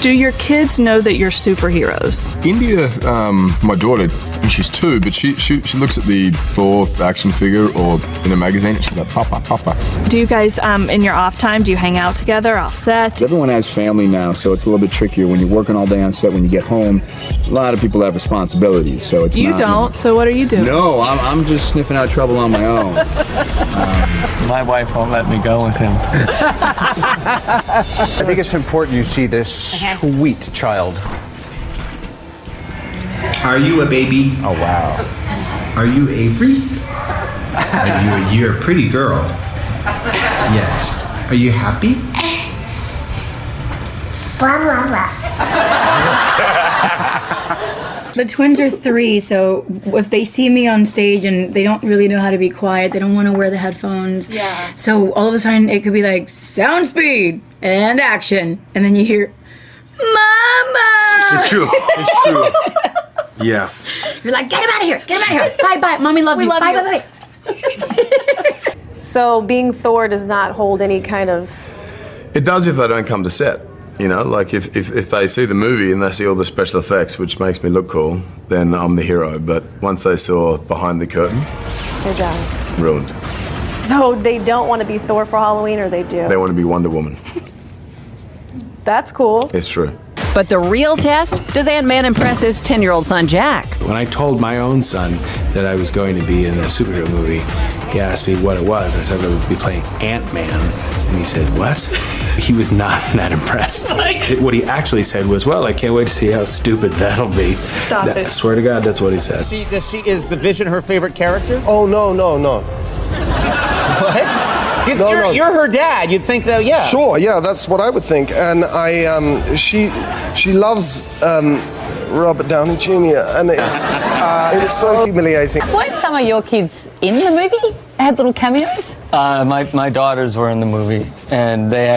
Do your kids know that you're superheroes? India, my daughter, she's 2, but she looks at the Thor action figure or in a magazine and she's like, Papa, Papa. Do you guys, in your off time, do you hang out together off set? Everyone has family now, so it's a little bit trickier when you're working all day on set. When you get home, a lot of people have responsibilities, so it's You not, don't, so what are you doing? No, I'm just sniffing out trouble on my own. My wife won't let me go with him. I think it's important you see this sweet child. Are you a baby? Oh, wow. Are you Avery? You're a pretty girl. Yes. Are you happy? The twins are 3, so if they see me on stage and they don't really know how to be quiet, they don't want to wear the headphones. Yeah. So all of a sudden it could be like sound speed and action, and then you hear, "Mama!" It's true. It's true. Yeah. You're like, "Get him out of here! Get him out of here! Bye, bye. Mommy loves you. love Bye, you." bye, bye." So being Thor does not hold any kind of... It does if they don't come to set. You know, like if they see the movie and they see all the special effects, which makes me look cool, then I'm the hero. But once they saw behind the curtain, They're done. ruined. So they don't want to be Thor for Halloween, or they do? They want to be Wonder Woman. That's cool. It's true. But the real test, does Ant-Man impress his 10-year-old son, Jack? When I told my own son that I was going to be in a superhero movie, he asked me what it was. I said I would be playing Ant-Man. And he said, what? He was not that impressed. What he actually said was, well, I can't wait to see how stupid that'll be. Stop it. I swear to God, that's what he said. Is the Vision her favorite character? Oh, no. What? No. You're her dad. You'd think, though, yeah. Sure, yeah, that's what I would think. And she loves Robert Downey Jr. and it's so humiliating. Weren't some of your kids in the movie? They had little cameos? My daughters were in the movie, and they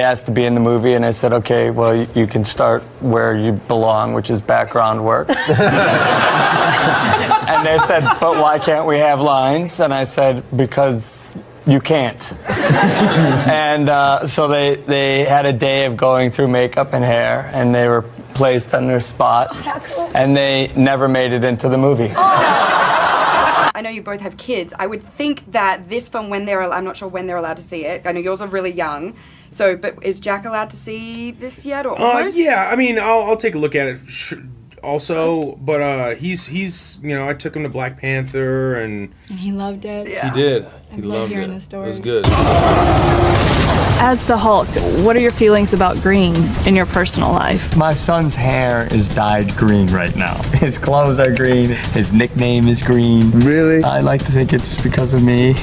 asked to be in the movie, and I said, okay, well, you can start where you belong, which is background work. And they said, but why can't we have lines? And I said, because you can't. And so they had a day of going through makeup and hair, and they were placed on their spot. Oh, how cool. And they never made it into the movie. I know you both have kids. I would think that this film, I'm not sure when they're allowed to see it. I know yours are really young. So, but is Jack allowed to see this yet, or almost? Yeah, I mean, I'll take a look at it also, but he's I took him to Black Panther and he loved it. He did. I love hearing the story. It was good. As the Hulk, what are your feelings about green in your personal life? My son's hair is dyed green right now. His clothes are green. His nickname is green. Really? I like to think it's because of me.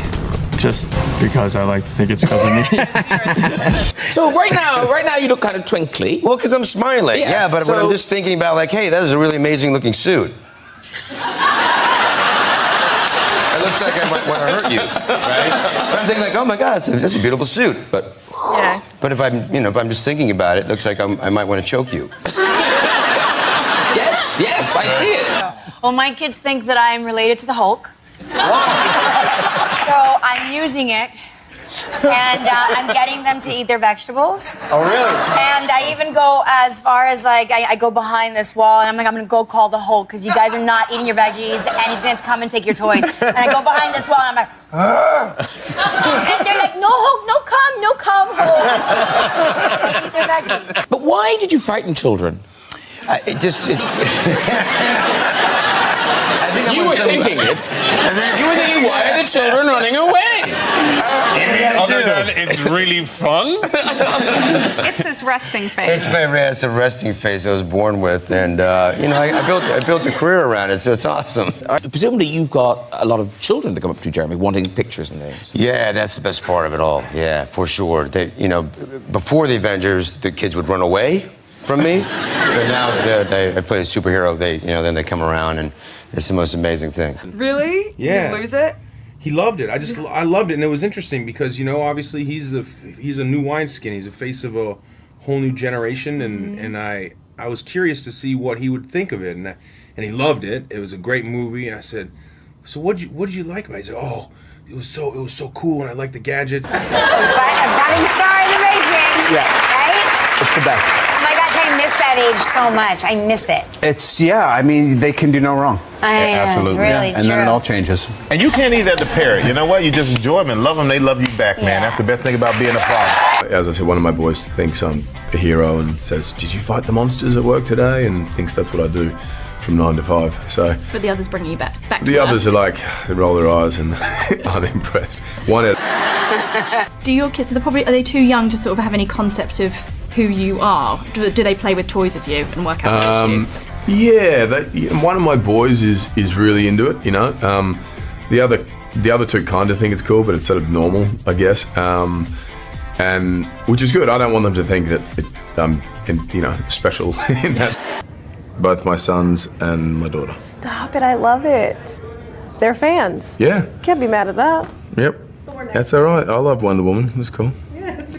Just because I like to think it's because of me. So right now you look kind of twinkly. Well, because I'm smiling. Yeah, but when I'm just thinking about, like, hey, that is a really amazing looking suit. It looks like I might want to hurt you, right? But I'm thinking, like, oh my God, that's a beautiful suit. But if I'm just thinking about it, it looks like I might want to choke you. Yes, I see it. Well, my kids think that I'm related to the Hulk. So I'm using it, and I'm getting them to eat their vegetables. Oh, really? And I even go as far as, like, I go behind this wall, and I'm like, I'm going to go call the Hulk, because you guys are not eating your veggies, and he's going to come and take your toys. And I go behind this wall, and I'm like, and they're like, no, Hulk, no come, Hulk. They eat their veggies. But why did you frighten children? You were thinking it. You were thinking, why are the children running away? Other than it's really fun. It's his resting face. It's a resting face I was born with, and I built a career around it, so it's awesome. Presumably you've got a lot of children that come up to you, Jeremy, wanting pictures and things. Yeah, that's the best part of it all. Yeah, for sure. Before the Avengers, the kids would run away from me, but now I play a superhero. Then they come around, and it's the most amazing thing. Really? Yeah. You lose it? He loved it. I loved it, and it was interesting because obviously he's a new wineskin. He's a face of a whole new generation, and I was curious to see what he would think of it, and he loved it. It was a great movie, and I said, so what did you like about it? He said, oh, it was so cool, and I liked the gadgets. But I'm starting the racing. Yeah. Right? It's the best. Oh my gosh, changed so much. I miss it. I mean, they can do no wrong. Absolutely. It's really And then it true. all changes. And you can't either the parent. You know what? You just enjoy them and love them. They love you back, man. That's the best thing about being a father. As I said, one of my boys thinks I'm a hero and says, "Did you fight the monsters at work today?" And thinks that's what I do from 9 to 5. So But the others bring you back to the others are work. like, they roll their eyes and unimpressed. One out. Do your kids, are they too young to sort of have any concept of who you are? Do they play with toys of you and work out what it's you? Yeah, one of my boys is really into it, you know. The other two kind of think it's cool, but it's sort of normal, I guess. And which is good. I don't want them to think that I'm, special in that. Both my sons and my daughter. Stop it, I love it. They're fans. Yeah. Can't be mad at that. Yep. That's all right. I love Wonder Woman. It was cool.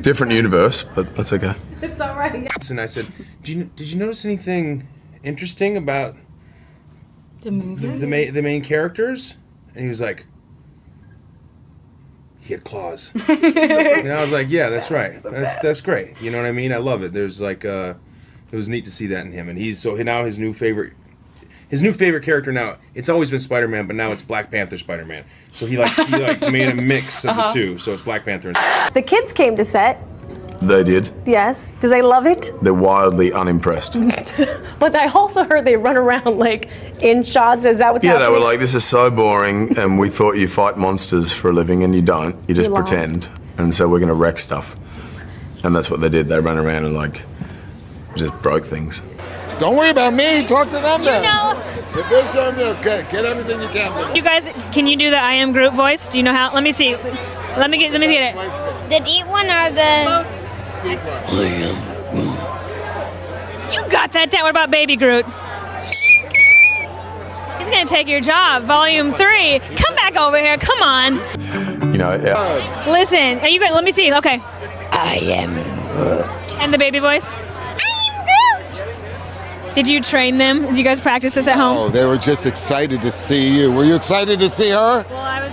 Different universe, but that's okay. It's all right. And I said, did you notice anything interesting about the movie? the main characters? And he was like, he had claws. And I was like, yeah, that's right. That's great. You know what I mean? I love it. There's like it was neat to see that in him. And now his new favorite character now, it's always been Spider-Man, but now it's Black Panther Spider-Man. So he made a mix of the two. So it's Black Panther. The kids came to set. They did. Yes. Do they love it? They're wildly unimpressed. But I also heard they run around like in shots. Is that what's Yeah, happening? they were like, "This is so boring, and we thought you fight monsters for a living, and you don't. You just You lie." pretend. And so we're gonna wreck stuff." And that's what they did. They ran around and just broke things. Don't worry about me. Talk to them You then. know, If they show me, okay, get everything you can from them. you guys, can you do the I am Groot voice? Do you know how? Let me see. Let me get it. The deep one or the... You got that down. What about Baby Groot? He's gonna take your job. Volume 3. Come back over here. Come on. Yeah. Listen. Are you good? Let me see. Okay. I am Groot. And the baby voice. Did you train them? Did you guys practice this at home? Oh, they were just excited to see you. Were you excited to see her?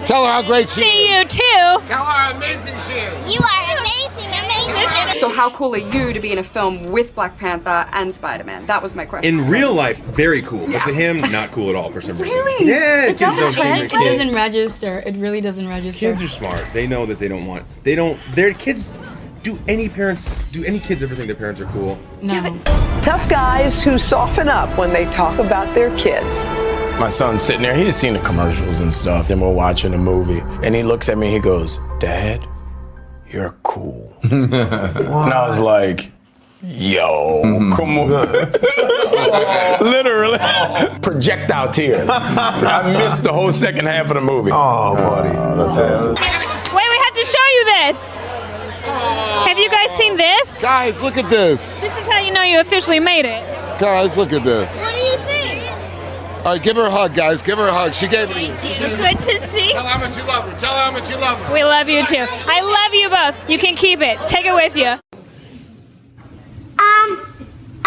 Tell her how great she is. See you too. Tell her how amazing she is. You are amazing, amazing. So how cool are you to be in a film with Black Panther and Spider-Man? That was my question. In real life, very cool. But to him, not cool at all for some reason. Really? Yeah, It kids don't doesn't seem to translate. It care. doesn't register. It really doesn't register. Kids are smart. They know that their kids, do any kids ever think their parents are cool? No. Tough guys who soften up when they talk about their kids. My son's sitting there, he had seen the commercials and stuff, then we're watching the movie, and he looks at me, he goes, "Dad, you're cool." And I was like, yo, come on. Literally. Projectile tears. I missed the whole second half of the movie. Oh, buddy. That's awesome. Wait, we have to show you this. Have you guys seen this? Guys, look at this. This is how you know you officially made it. Guys, look at this. What do you think? All right, give her a hug, guys. Give her a hug. She gave it to you. She gave it to you. Good to see. Tell her how much you love her. Tell her how much you love her. We love you too. I love you both. You can keep it. Take it with you.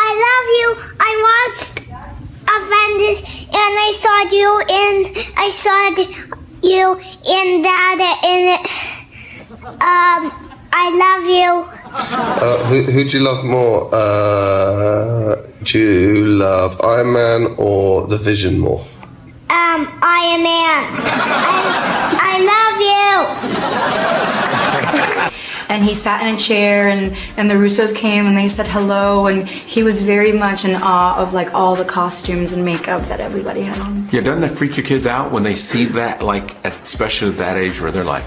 I love you. I watched Avengers and I saw you in that I love you. Who do you love more? Do you love Iron Man or the Vision more? Iron Man. I love you. And he sat in a chair, and the Russos came, and they said hello, and he was very much in awe of like all the costumes and makeup that everybody had on. Yeah, doesn't that freak your kids out when they see that, like, especially at that age where they're like,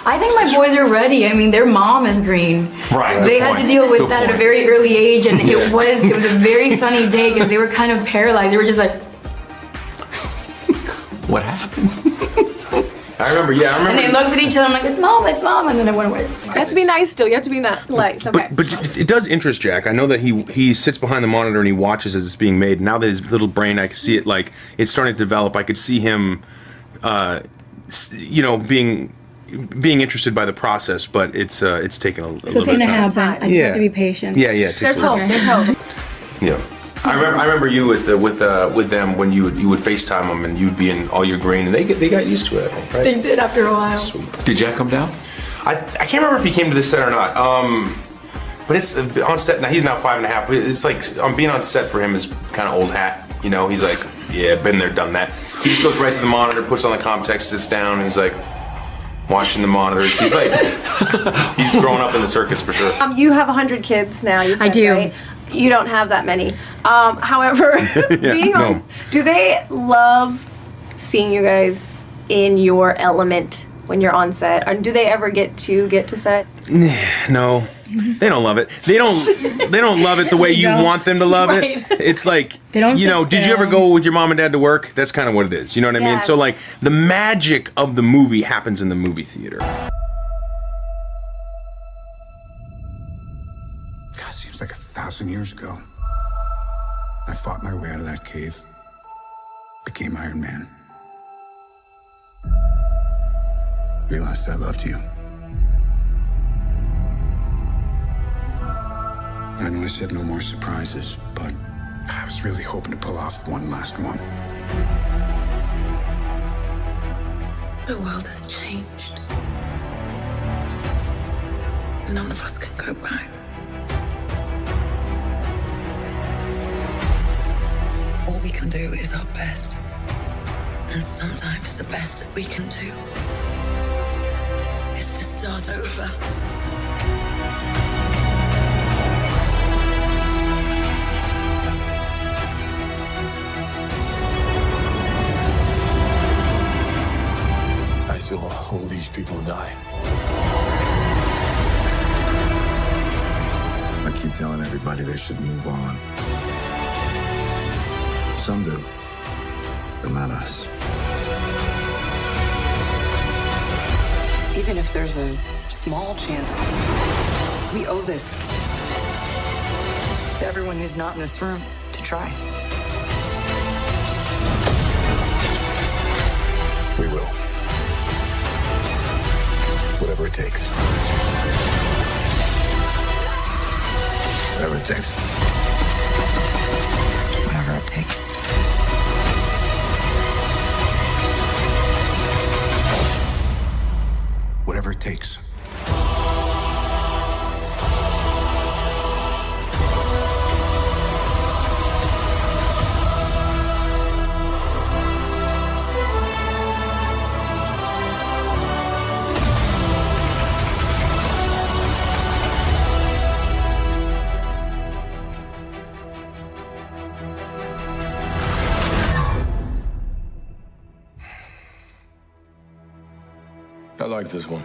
I think my boys are ready. I mean, their mom is green. Right. They had to deal with that at a very early age, and it was a very funny day because they were kind of paralyzed. They were just like, what happened? I remember. and they looked at each other. I'm like, it's mom, and then it went away. You have to be nice still. You have to be nice. Okay. But it does interest Jack. I know that he sits behind the monitor and he watches as it's being made. Now that his little brain, I can see it like it's starting to develop. I could see him, being interested by the process. But it's taken a little bit of time. So it's gonna happen. I just have to be patient. Yeah. It takes There's a little hope. time. There's hope. Yeah. I remember you with them when you would FaceTime them and you'd be in all your green and they got used to it, I think, right? They did after a while. Sweet. Did Jack come down? I can't remember if he came to this set or not. But it's on set now. He's now 5.5. But it's like being on set for him is kind of old hat. You know, he's like, yeah, been there, done that. He just goes right to the monitor, puts on the Comtex, sits down, and he's like watching the monitors. He's like, he's growing up in the circus for sure. You have 100 kids now. You said, I do. Right? You don't have that many. However, do they love seeing you guys in your element when you're on set? Or do they ever get to set? No, they don't love it. They don't love it the way you want them to love it. It's like, They don't you know, sit did you ever still. go with your mom and dad to work? That's kind of what it is. You know what I mean? Yes. So like the magic of the movie happens in the movie theater. God, seems like 1,000 years ago. I fought my way out of that cave, became Iron Man. Realized I loved you. I know I said no more surprises, but I was really hoping to pull off one last one. The world has changed. None of us can go back. All we can do is our best. And sometimes the best that we can do is to start over. I saw all these people die. I keep telling everybody they should move on. Some do, but not us. Even if there's a small chance, we owe this to everyone who's not in this room to try. We will. Whatever it takes. Whatever it takes. Whatever it takes. Whatever it takes. I like this one.